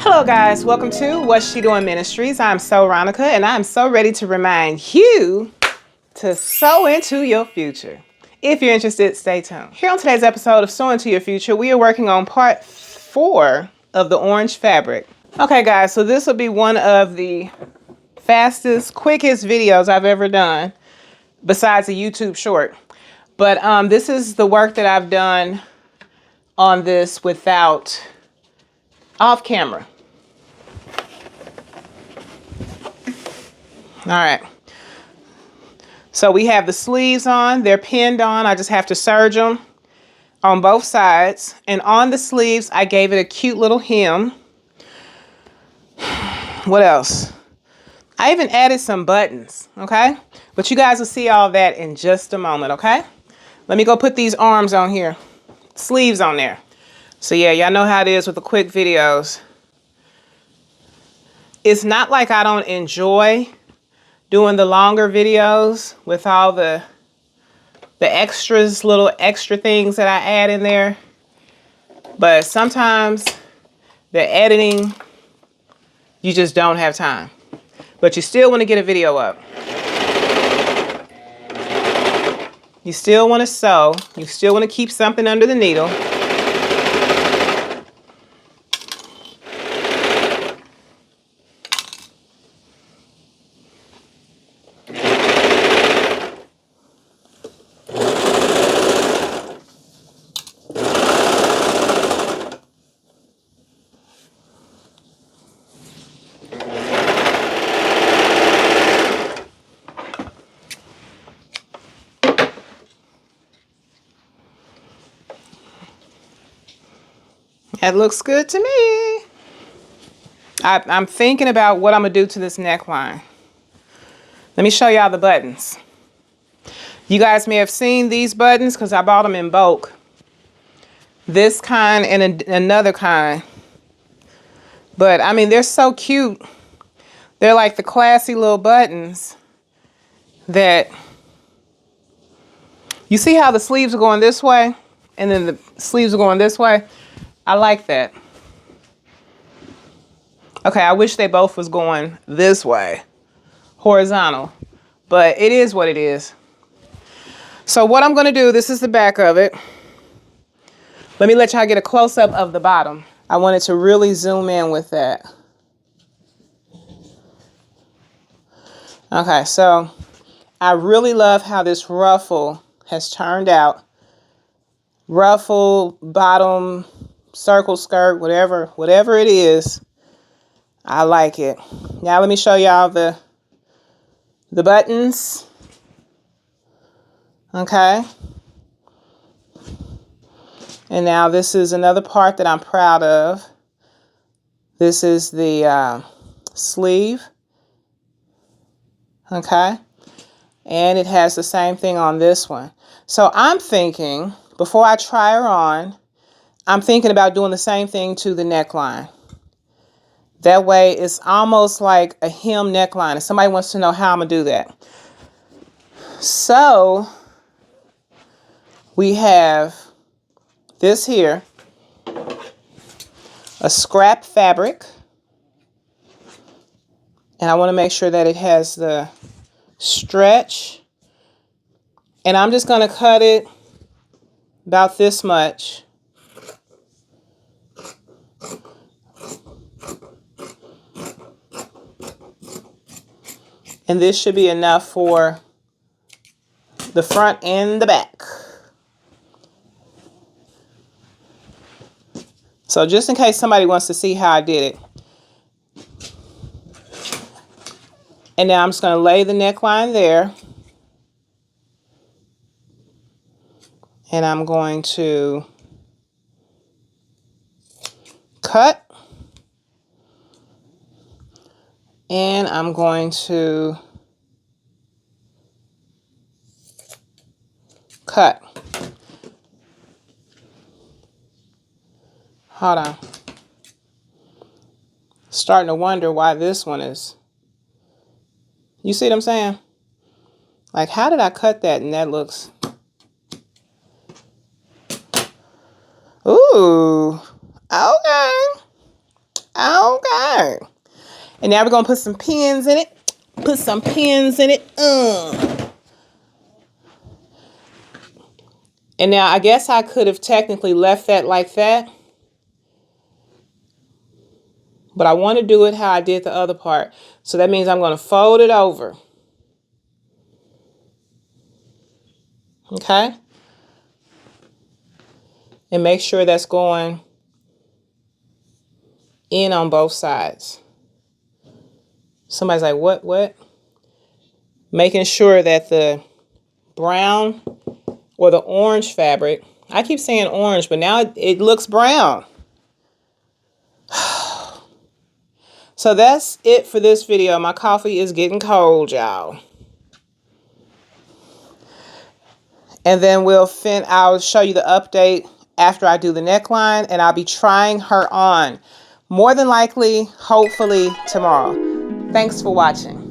Hello guys, welcome to What's She Doing Ministries. I'm So Ronica and I'm so ready to remind you to sow into your future. If you're interested, stay tuned. Here on today's episode of Sow Into Your Future, we are working on part 4 of the orange fabric. Okay guys, so this will be one of the fastest, quickest videos I've ever done, besides a YouTube short. But this is the work that I've done on this without off camera. All right. So we have the sleeves on, they're pinned on. I just have to serge them on both sides. And on the sleeves, I gave it a cute little hem. What else? I even added some buttons, okay? But you guys will see all that in just a moment, okay? Let me go put these arms on here, sleeves on there. So yeah, y'all know how it is with the quick videos. It's not like I don't enjoy doing the longer videos with all the extras, little extra things that I add in there. But sometimes the editing, you just don't have time. But you still want to get a video up. You still want to sew. You still want to keep something under the needle. That looks good to me. I'm thinking about what I'm gonna do to this neckline. Let me show y'all the buttons. You guys may have seen these buttons because I bought them in bulk. This kind and another kind. But I mean, they're so cute. They're like the classy little buttons that, you see how the sleeves are going this way and then the sleeves are going this way? I like that. Okay, I wish they both was going this way, horizontal, but it is what it is. So what I'm gonna do, this is the back of it. Let me let y'all get a close-up of the bottom. I wanted to really zoom in with that. Okay, so I really love how this ruffle has turned out. Ruffle, bottom, circle skirt, whatever it is, I like it. Now let me show y'all the buttons. Okay. And now this is another part that I'm proud of. This is the sleeve. Okay. And it has the same thing on this one. So I'm thinking, before I try her on, I'm thinking about doing the same thing to the neckline. That way it's almost like a hem neckline. If somebody wants to know how I'm gonna do that. So we have this here, a scrap fabric. And I wanna make sure that it has the stretch. And I'm just gonna cut it about this much. And this should be enough for the front and the back. So just in case somebody wants to see how I did it. And now I'm just going to lay the neckline there. And I'm going to cut. And I'm going to cut. Hold on. Starting to wonder why this one is. You see what I'm saying? Like, how did I cut that and that looks... Ooh. Okay. Okay. And now we're going to put some pins in it. Put some pins in it. And now I guess I could have technically left that like that. But I want to do it how I did the other part. So that means I'm going to fold it over. Okay? And make sure that's going in on both sides. Somebody's like, what? Making sure that the brown or the orange fabric, I keep saying orange, but now it looks brown. So that's it for this video. My coffee is getting cold, y'all. And then I'll show you the update after I do the neckline, and I'll be trying her on more than likely, hopefully tomorrow. Thanks for watching.